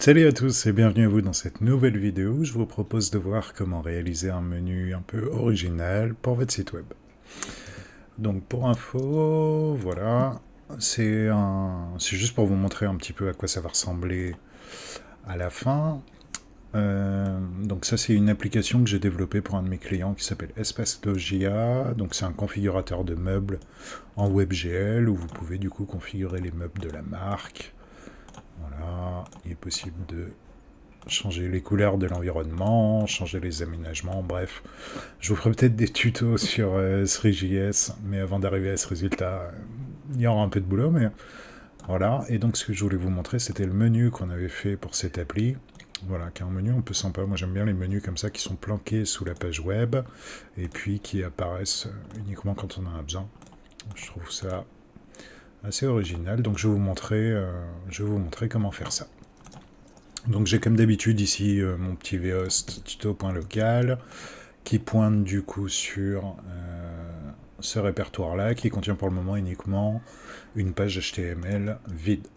Salut à tous et bienvenue à vous dans cette nouvelle vidéo où je vous propose de voir comment réaliser un menu un peu original pour votre site web. Donc pour info, voilà, c'est juste pour vous montrer un petit peu à quoi ça va ressembler à la fin. Donc ça c'est une application que j'ai développée pour un de mes clients qui s'appelle Espace Logia. Donc c'est un configurateur de meubles en WebGL où vous pouvez du coup configurer les meubles de la marque. Voilà, il est possible de changer les couleurs de l'environnement, changer les aménagements, bref. Je vous ferai peut-être des tutos sur Three.js, mais avant d'arriver à ce résultat, il y aura un peu de boulot, mais voilà. Et donc ce que je voulais vous montrer, c'était le menu qu'on avait fait pour cette appli. Voilà, qui est un menu un peu sympa. Moi j'aime bien les menus comme ça qui sont planqués sous la page web, et puis qui apparaissent uniquement quand on en a besoin. Je trouve ça assez original, donc je vais vous montrer comment faire ça. Donc j'ai comme d'habitude ici mon petit vhost tuto.local qui pointe du coup sur ce répertoire-là qui contient pour le moment uniquement une page HTML vide.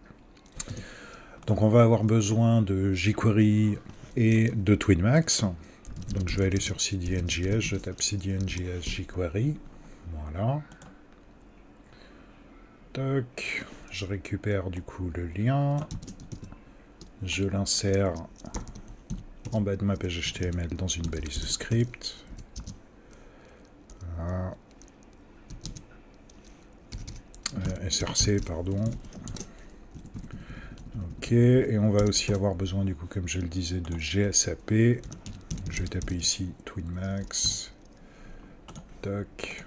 Donc on va avoir besoin de jQuery et de TwinMax. Donc je vais aller sur CDNJS, je tape CDNJS jQuery. Voilà. Toc. Je récupère du coup le lien. Je l'insère en bas de ma page HTML dans une balise de script. Voilà. SRC, pardon. Ok, et on va aussi avoir besoin, du coup, comme je le disais, de GSAP. Je vais taper ici TwinMax. Toc.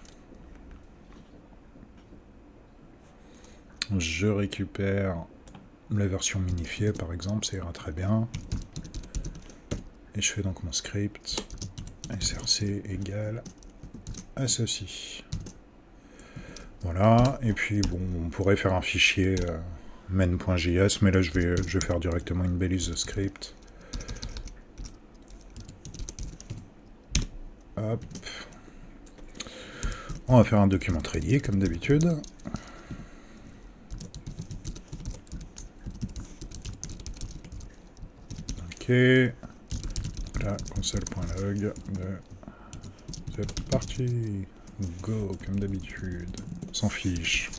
Je récupère la version minifiée, par exemple, ça ira très bien. Et je fais donc mon script. SRC égale à ceci. Voilà, et puis bon, on pourrait faire un fichier main.js, mais là je vais faire directement une balise de script. Hop. On va faire un document tradier comme d'habitude. Ok. Là, console.log. C'est parti. Go, comme d'habitude. S'en fiche.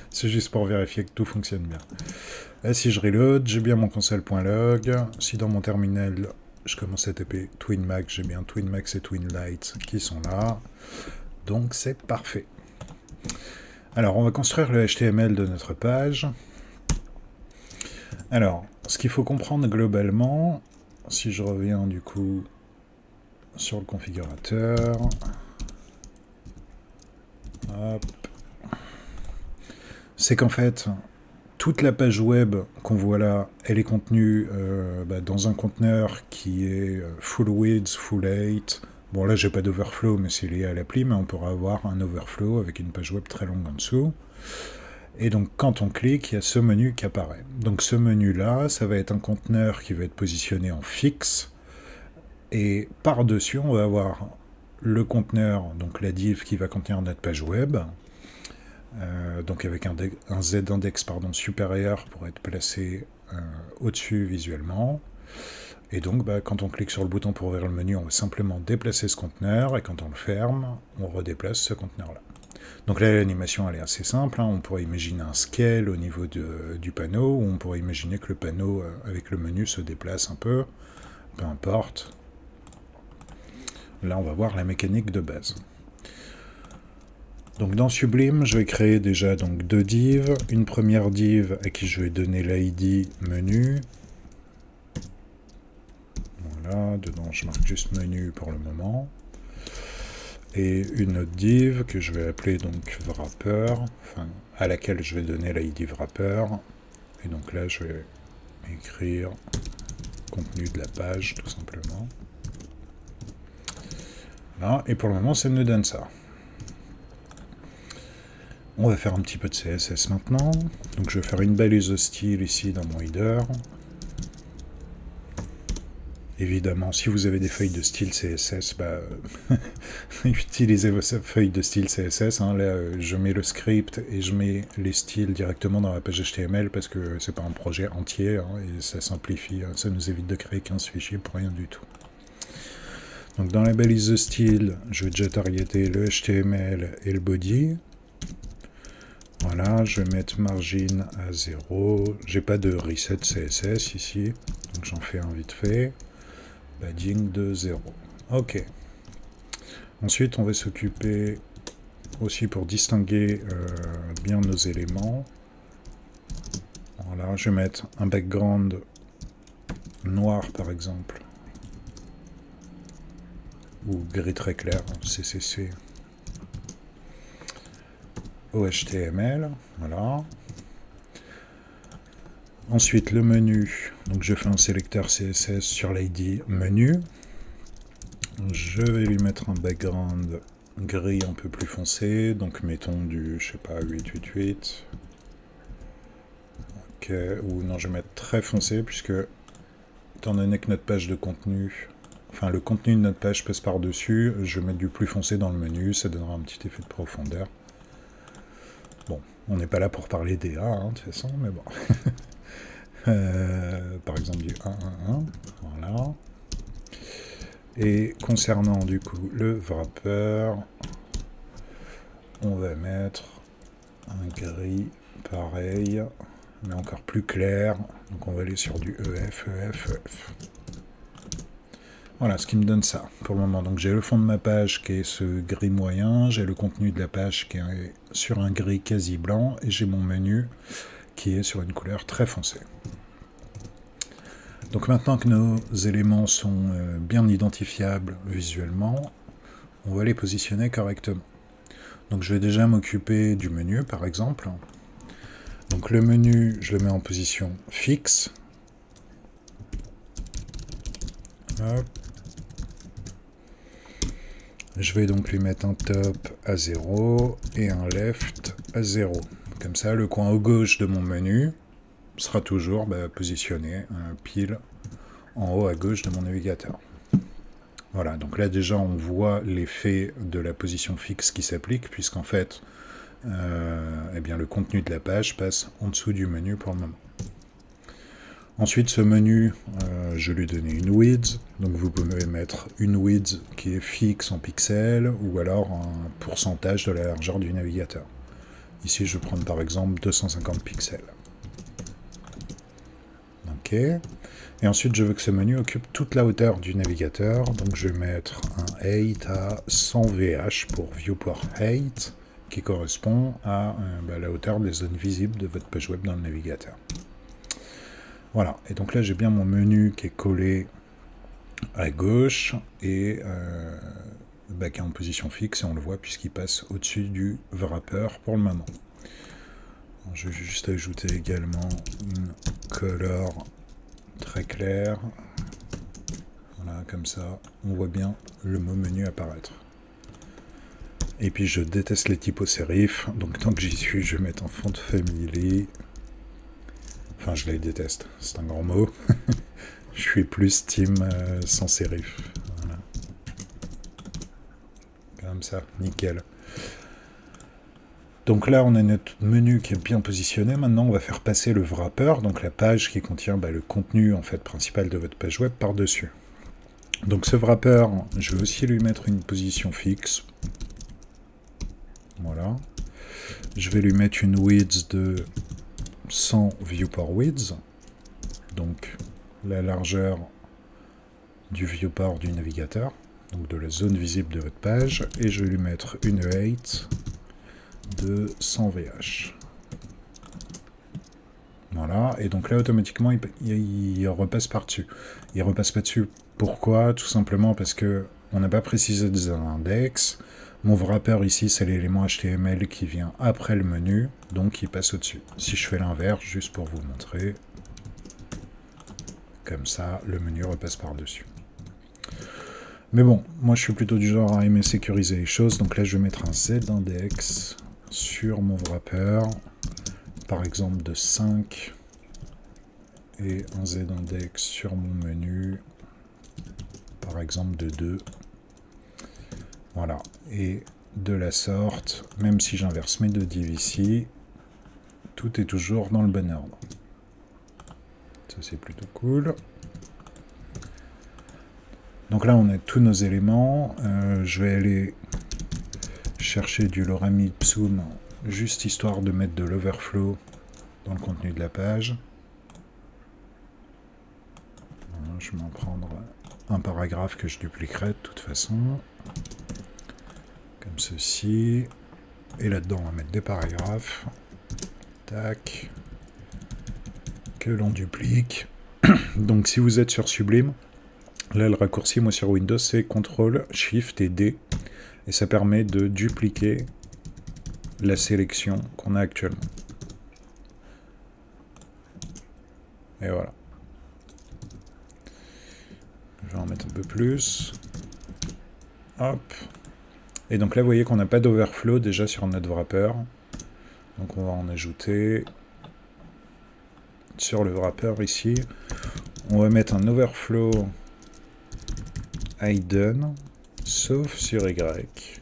C'est juste pour vérifier que tout fonctionne bien. Là, si je reload, j'ai bien mon console.log. Si dans mon terminal, je commence à taper TwinMax, j'ai bien TwinMax et TwinLight qui sont là. Donc c'est parfait. Alors, on va construire le HTML de notre page. Alors, ce qu'il faut comprendre globalement, si je reviens du coup sur le configurateur, hop, c'est qu'en fait, toute la page web qu'on voit là, elle est contenue dans un conteneur qui est full width, full height. Bon là j'ai pas d'overflow mais c'est lié à l'appli, mais on pourra avoir un overflow avec une page web très longue en dessous. Et donc quand on clique, il y a ce menu qui apparaît. Donc ce menu là, ça va être un conteneur qui va être positionné en fixe. Et par-dessus, on va avoir le conteneur, donc la div qui va contenir notre page web. Donc avec un z-index supérieur pour être placé au-dessus visuellement. Et donc quand on clique sur le bouton pour ouvrir le menu, on va simplement déplacer ce conteneur, et quand on le ferme, on redéplace ce conteneur-là. Donc là, l'animation elle est assez simple, hein. On pourrait imaginer un scale au niveau du panneau, ou on pourrait imaginer que le panneau avec le menu se déplace un peu, peu importe. Là, on va voir la mécanique de base. Donc dans Sublime, je vais créer déjà donc deux divs. Une première div à qui je vais donner l'ID menu. Voilà, dedans je marque juste menu pour le moment. Et une autre div que je vais appeler donc wrapper, enfin à laquelle je vais donner l'ID wrapper. Et donc là je vais écrire contenu de la page tout simplement. Là, et pour le moment ça me donne ça. On va faire un petit peu de CSS maintenant. Donc je vais faire une balise de style ici dans mon header. Évidemment, si vous avez des feuilles de style CSS, utilisez vos feuilles de style CSS. Hein. Là, je mets le script et je mets les styles directement dans la page HTML parce que c'est pas un projet entier hein, et ça simplifie, ça nous évite de créer 15 fichiers pour rien du tout. Donc dans la balise de style, je vais déjà targeter le HTML et le body. Voilà, je vais mettre margin à 0. J'ai pas de reset CSS ici, donc j'en fais un vite fait. Padding de 0. Ok. Ensuite, on va s'occuper aussi pour distinguer bien nos éléments. Voilà, je vais mettre un background noir par exemple. Ou gris très clair, CCC. Au HTML, voilà. Ensuite, le menu. Donc, je fais un sélecteur CSS sur l'ID menu. Je vais lui mettre un background gris un peu plus foncé. Donc, mettons du, je sais pas, 888. Ok, ou non, je vais mettre très foncé, puisque, étant donné que notre page de contenu, enfin, le contenu de notre page passe par-dessus, je vais mettre du plus foncé dans le menu. Ça donnera un petit effet de profondeur. Bon, on n'est pas là pour parler DA, hein, de toute façon, mais bon. Par exemple du 1.1.1, voilà. Et concernant du coup le wrapper, on va mettre un gris pareil, mais encore plus clair. Donc on va aller sur du EF. Voilà, ce qui me donne ça pour le moment. Donc j'ai le fond de ma page qui est ce gris moyen, j'ai le contenu de la page qui est sur un gris quasi blanc, et j'ai mon menu qui est sur une couleur très foncée. Donc maintenant que nos éléments sont bien identifiables visuellement, on va les positionner correctement. Donc je vais déjà m'occuper du menu par exemple. Donc le menu, je le mets en position fixe. Hop. Je vais donc lui mettre un top à 0 et un left à 0. Comme ça, le coin au gauche de mon menu sera toujours positionné pile en haut à gauche de mon navigateur. Voilà, donc là déjà on voit l'effet de la position fixe qui s'applique, puisqu'en fait eh bien, le contenu de la page passe en dessous du menu pour le moment. Ensuite, ce menu, je lui ai donné une width, donc vous pouvez mettre une width qui est fixe en pixels, ou alors un pourcentage de la largeur du navigateur. Ici, je vais prendre par exemple 250 pixels. Ok. Et ensuite, je veux que ce menu occupe toute la hauteur du navigateur, donc je vais mettre un height à 100 VH pour Viewport Height, qui correspond à la hauteur des zones visibles de votre page web dans le navigateur. Voilà, et donc là j'ai bien mon menu qui est collé à gauche et qui est en position fixe, et on le voit puisqu'il passe au-dessus du wrapper pour le moment. Alors, je vais juste ajouter également une color très claire. Voilà, comme ça, on voit bien le mot menu apparaître. Et puis je déteste les typos sérifs, donc tant que j'y suis, je vais mettre en font family. Enfin, je les déteste, c'est un grand mot. Je suis plus team sans sérif. Voilà. Comme ça, nickel. Donc là, on a notre menu qui est bien positionné. Maintenant, on va faire passer le wrapper, donc la page qui contient le contenu en fait principal de votre page web par-dessus. Donc ce wrapper, je vais aussi lui mettre une position fixe. Voilà. Je vais lui mettre une width de 100 viewport width, donc la largeur du viewport du navigateur, donc de la zone visible de votre page, et je vais lui mettre une height de 100 VH. Voilà, et donc là automatiquement il repasse par-dessus. Il repasse pas dessus. Pourquoi? Tout simplement parce que on n'a pas précisé des index. Mon wrapper ici, c'est l'élément HTML qui vient après le menu, donc il passe au-dessus. Si je fais l'inverse, juste pour vous montrer, comme ça, le menu repasse par-dessus. Mais bon, moi je suis plutôt du genre à aimer sécuriser les choses, donc là je vais mettre un z-index sur mon wrapper, par exemple de 5, et un z-index sur mon menu par exemple de 2. Voilà. Et de la sorte, même si j'inverse mes deux divs ici, tout est toujours dans le bon ordre. Ça, c'est plutôt cool. Donc là, on a tous nos éléments. Je vais aller chercher du lorem ipsum, juste histoire de mettre de l'overflow dans le contenu de la page. Voilà, je vais m'en prendre un paragraphe que je dupliquerai de toute façon. Comme ceci. Et là-dedans, on va mettre des paragraphes. Tac. Que l'on duplique. Donc si vous êtes sur Sublime, là le raccourci, moi sur Windows, c'est CTRL, SHIFT et D. Et ça permet de dupliquer la sélection qu'on a actuellement. Et voilà. Je vais en mettre un peu plus. Hop. Et donc là, vous voyez qu'on n'a pas d'overflow déjà sur notre wrapper. Donc on va en ajouter sur le wrapper ici. On va mettre un overflow hidden, sauf sur Y.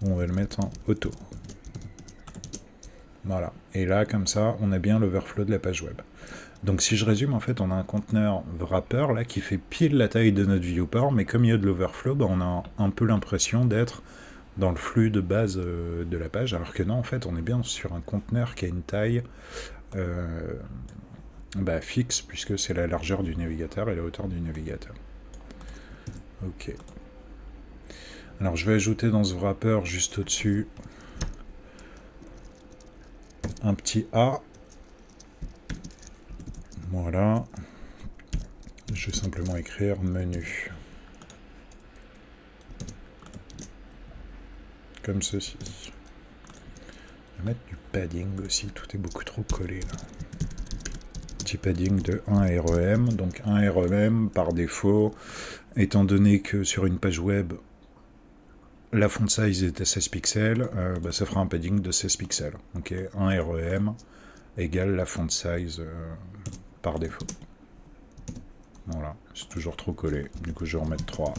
On va le mettre en auto. Voilà. Et là, comme ça, on a bien l'overflow de la page web. Donc si je résume, en fait, on a un conteneur wrapper là qui fait pile la taille de notre viewport, mais comme il y a de l'overflow, on a un peu l'impression d'être dans le flux de base de la page, alors que non, en fait, on est bien sur un conteneur qui a une taille fixe, puisque c'est la largeur du navigateur et la hauteur du navigateur. Ok. Alors je vais ajouter dans ce wrapper juste au-dessus un petit A. Voilà. Je vais simplement écrire menu. Comme ceci. Je vais mettre du padding aussi, tout est beaucoup trop collé là. Petit padding de 1 REM, donc 1 REM par défaut, étant donné que sur une page web, la font size est à 16 pixels, ça fera un padding de 16 pixels. Ok, 1 REM égale la font size par défaut. Voilà, c'est toujours trop collé. Du coup, je vais remettre 3.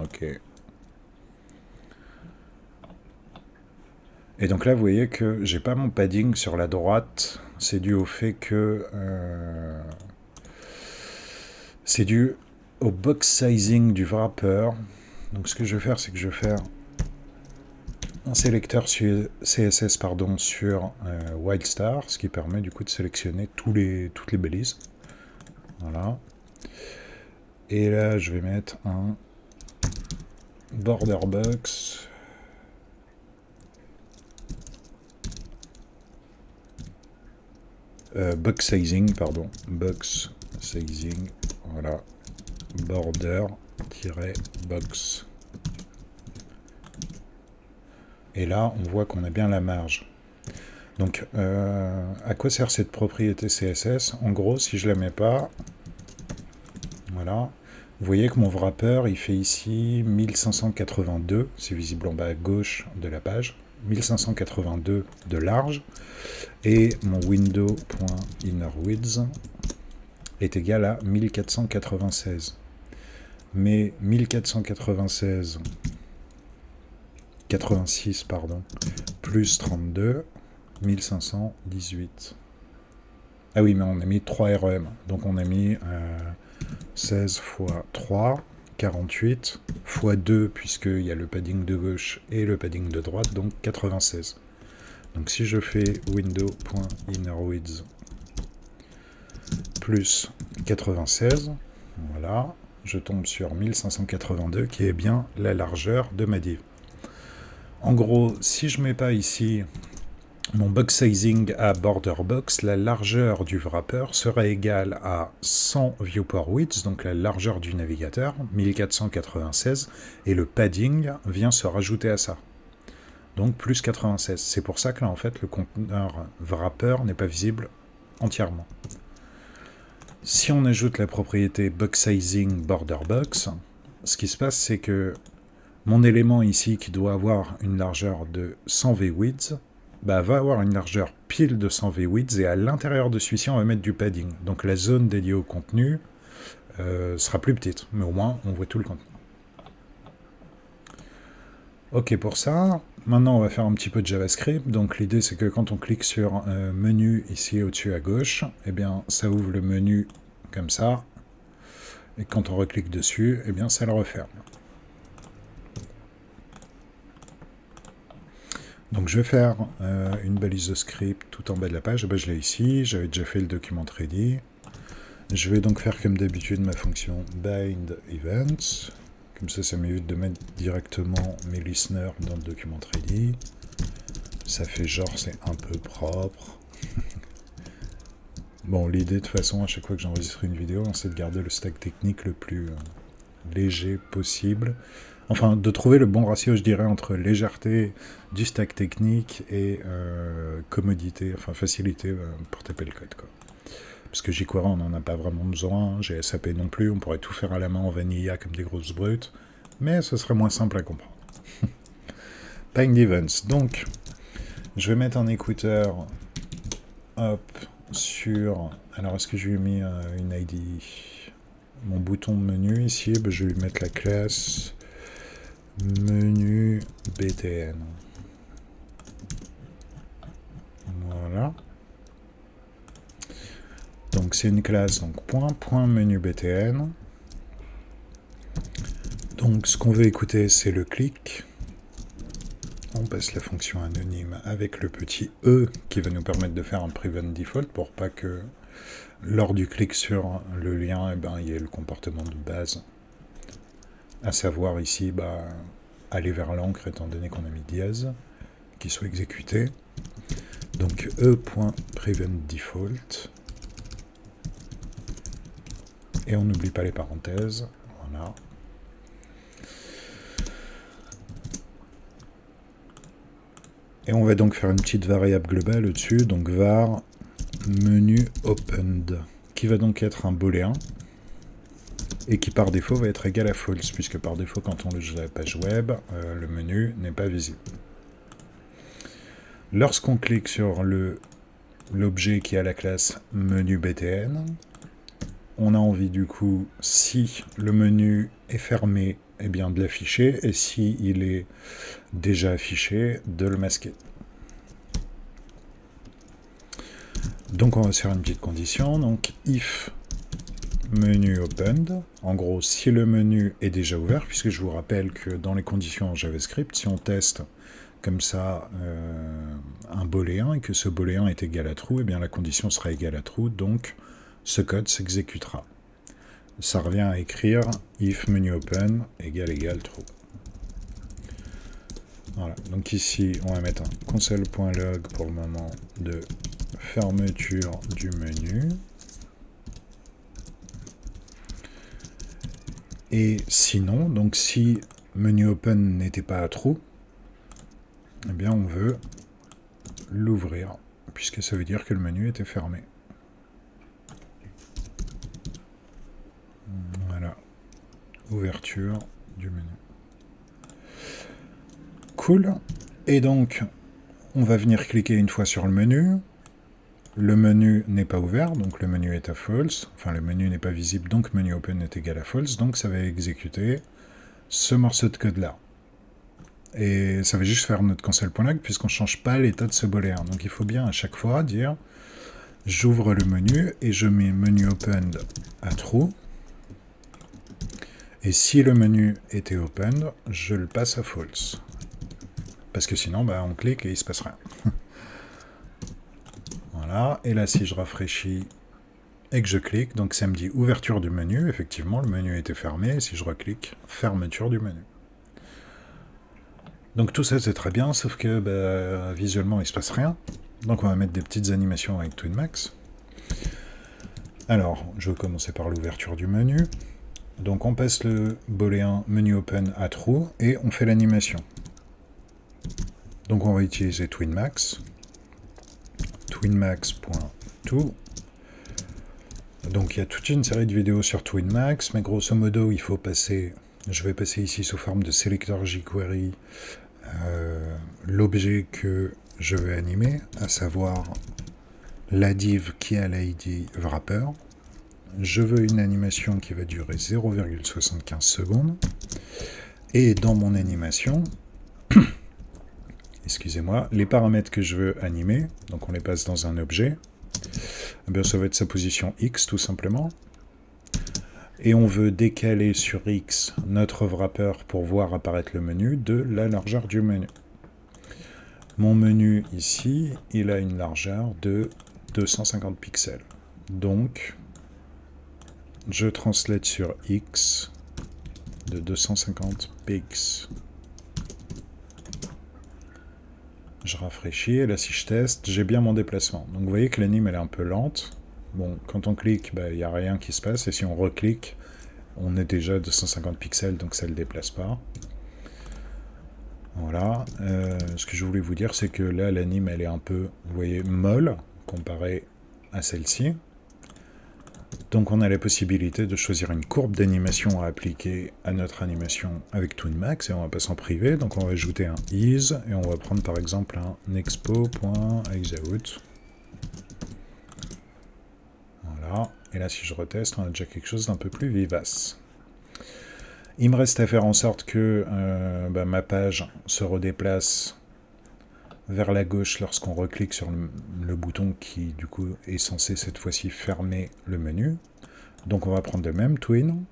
Ok. Et donc là, vous voyez que j'ai pas mon padding sur la droite. C'est dû au fait que... c'est dû au box sizing du wrapper. Donc ce que je vais faire, c'est que je vais faire un sélecteur CSS sur WildStar, ce qui permet du coup de sélectionner toutes les balises. Voilà. Et là, je vais mettre un border box. Box sizing, pardon. Box sizing. Voilà. Border-box. Et là, on voit qu'on a bien la marge. Donc, à quoi sert cette propriété CSS? En gros, si je ne la mets pas, voilà, vous voyez que mon wrapper, il fait ici 1582, c'est visible en bas à gauche de la page, 1582 de large, et mon window.innerWidth est égal à 1496. Mais 86, plus 32, 1518. Ah oui, mais on a mis 3 REM, donc on a mis 16 fois 3, 48, fois 2, puisqu'il y a le padding de gauche et le padding de droite, donc 96. Donc si je fais window.innerWidth plus 96, voilà, je tombe sur 1582, qui est bien la largeur de ma div. En gros, si je ne mets pas ici mon box sizing à border box, la largeur du wrapper sera égale à 100 viewport width, donc la largeur du navigateur, 1496, et le padding vient se rajouter à ça. Donc plus 96. C'est pour ça que là, en fait, le conteneur wrapper n'est pas visible entièrement. Si on ajoute la propriété box sizing border box, ce qui se passe, c'est que mon élément ici, qui doit avoir une largeur de 100 v-width, va avoir une largeur pile de 100 v-width, et à l'intérieur de celui-ci, on va mettre du padding. Donc la zone dédiée au contenu sera plus petite, mais au moins on voit tout le contenu. Ok pour ça, maintenant on va faire un petit peu de JavaScript. Donc l'idée c'est que quand on clique sur menu ici au-dessus à gauche, eh bien ça ouvre le menu comme ça, et quand on reclique dessus, eh bien ça le referme. Donc je vais faire une balise de script tout en bas de la page. Je l'ai ici, j'avais déjà fait le document ready. Je vais donc faire comme d'habitude ma fonction bind events. Comme ça m'évite de mettre directement mes listeners dans le document ready. Ça fait genre c'est un peu propre. Bon, l'idée de toute façon, à chaque fois que j'enregistre une vidéo, c'est de garder le stack technique le plus léger possible. Enfin, de trouver le bon ratio, je dirais, entre légèreté du stack technique et commodité, enfin facilité pour taper le code, quoi. Parce que jQuery, on n'en a pas vraiment besoin, GSAP non plus, on pourrait tout faire à la main en vanilla comme des grosses brutes, mais ce serait moins simple à comprendre. Bind events, donc, je vais mettre un écouteur, hop, sur... Alors, est-ce que je lui ai mis une ID? Mon bouton de menu ici, ben, je vais lui mettre la classe menu BTN. Voilà. Donc c'est une classe, donc point menu BTN. Donc ce qu'on veut écouter, c'est le clic. On passe la fonction anonyme avec le petit E qui va nous permettre de faire un prevent default pour pas que lors du clic sur le lien, eh ben, il y ait le comportement de base. À savoir ici, bah, aller vers l'encre étant donné qu'on a mis dièse, qui soit exécuté. Donc e.preventDefault. Et on n'oublie pas les parenthèses. Voilà. Et on va donc faire une petite variable globale au-dessus, donc var menu opened, qui va donc être un booléen, et qui par défaut va être égal à false, puisque par défaut quand on loge la page web, le menu n'est pas visible. Lorsqu'on clique sur l'objet qui a la classe menu BTN, on a envie du coup, si le menu est fermé, eh bien de l'afficher, et si il est déjà affiché, de le masquer. Donc on va se faire une petite condition, donc if menu opened, en gros si le menu est déjà ouvert, puisque je vous rappelle que dans les conditions en JavaScript, si on teste comme ça un booléen et que ce booléen est égal à true, eh bien la condition sera égale à true, donc ce code s'exécutera. Ça revient à écrire if menu open égale true. Voilà, donc ici on va mettre un console.log pour le moment de fermeture du menu. Et sinon, donc si menu open n'était pas à true, eh bien on veut l'ouvrir, puisque ça veut dire que le menu était fermé. Voilà, ouverture du menu. Cool. Et donc, on va venir cliquer une fois sur le menu. Le menu n'est pas ouvert, donc le menu est à false. Enfin, le menu n'est pas visible, donc menu open est égal à false. Donc ça va exécuter ce morceau de code-là. Et ça va juste faire notre console.log, puisqu'on ne change pas l'état de ce booléen. Donc il faut bien à chaque fois dire j'ouvre le menu et je mets menu opened à true. Et si le menu était opened, je le passe à false. Parce que sinon, bah, on clique et il ne se passe rien. Voilà, et là si je rafraîchis et que je clique, donc ça me dit ouverture du menu, effectivement le menu était fermé, et si je reclique, fermeture du menu. Donc tout ça c'est très bien, sauf que bah, visuellement il ne se passe rien. Donc on va mettre des petites animations avec TwinMax. Alors, je vais commencer par l'ouverture du menu. Donc on passe le booléen menu open à true, et on fait l'animation. Donc on va utiliser TwinMax. TwinMax.to. Donc il y a toute une série de vidéos sur TwinMax, mais grosso modo il faut passer, je vais passer ici sous forme de sélecteur jQuery l'objet que je veux animer, à savoir la div qui a l'ID wrapper. je veux une animation qui va durer 0,75 secondes. Et dans mon animation, excusez-moi, les paramètres que je veux animer, donc on les passe dans un objet, eh bien ça va être sa position X tout simplement. Et on veut décaler sur X notre wrapper pour voir apparaître le menu de la largeur du menu. Mon menu ici, il a une largeur de 250 pixels. Donc, je translate sur X de 250 px. Je rafraîchis, et là si je teste, j'ai bien mon déplacement. Donc vous voyez que l'anime elle est un peu lente. Bon, quand on clique, il n'y a rien qui se passe, et si on reclique, on est déjà à 250 pixels, donc ça ne le déplace pas. Voilà. Ce que je voulais vous dire, c'est que là, l'anime, elle est un peu, vous voyez, molle, comparée à celle-ci. Donc on a la possibilité de choisir une courbe d'animation à appliquer à notre animation avec ToonMax, et on va passer en privé. Donc on va ajouter un is, et on va prendre par exemple un expo.exaout. Voilà. Et là, si je reteste, on a déjà quelque chose d'un peu plus vivace. Il me reste à faire en sorte que ma page se redéplace vers la gauche lorsqu'on reclique sur le bouton qui, du coup, est censé cette fois-ci fermer le menu. Donc on va prendre le même twin.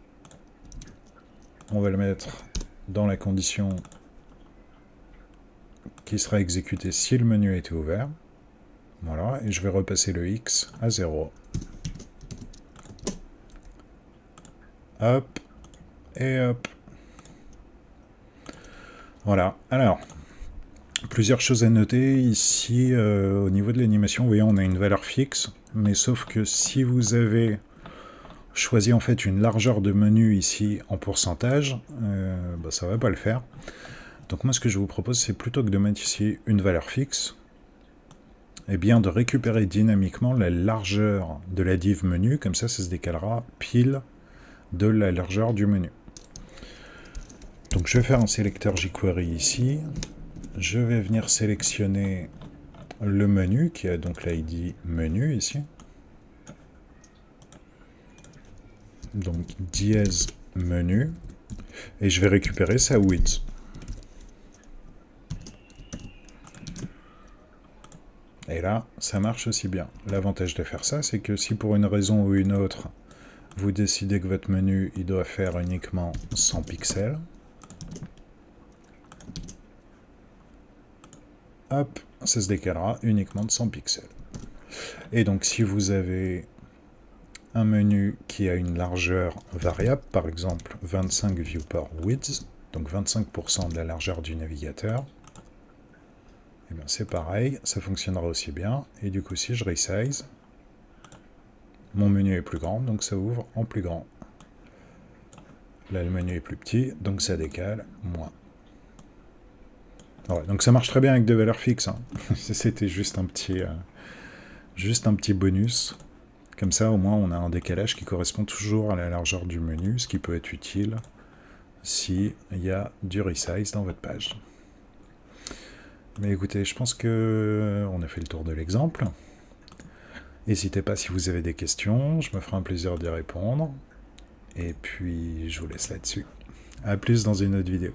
On va le mettre dans la condition qui sera exécutée si le menu était ouvert. Voilà, et je vais repasser le X à 0. Hop, et hop. Voilà, alors, plusieurs choses à noter. Ici, au niveau de l'animation, vous voyez, on a une valeur fixe, mais sauf que si vous avez choisi en fait une largeur de menu ici en pourcentage, ça ne va pas le faire. Donc moi, ce que je vous propose, c'est plutôt que de mettre ici une valeur fixe, eh bien de récupérer dynamiquement la largeur de la div menu, comme ça se décalera pile de la largeur du menu. Donc je vais faire un sélecteur jQuery ici, je vais venir sélectionner le menu, qui a donc l'ID menu ici, donc dièse menu, et je vais récupérer sa width. Et là, ça marche aussi bien. L'avantage de faire ça, c'est que si pour une raison ou une autre, vous décidez que votre menu il doit faire uniquement 100 pixels, hop, ça se décalera uniquement de 100 pixels. Et donc si vous avez un menu qui a une largeur variable, par exemple 25 viewport width, donc 25% de la largeur du navigateur, et bien c'est pareil, ça fonctionnera aussi bien. Et du coup, si je resize, mon menu est plus grand, donc ça ouvre en plus grand. Là, le menu est plus petit, donc ça décale moins. Voilà, donc ça marche très bien avec des valeurs fixes. Hein. C'était juste un petit bonus. Comme ça, au moins, on a un décalage qui correspond toujours à la largeur du menu, ce qui peut être utile s'il y a du resize dans votre page. Mais écoutez, je pense qu'on a fait le tour de l'exemple. N'hésitez pas si vous avez des questions, je me ferai un plaisir d'y répondre. Et puis, je vous laisse là-dessus. A plus dans une autre vidéo.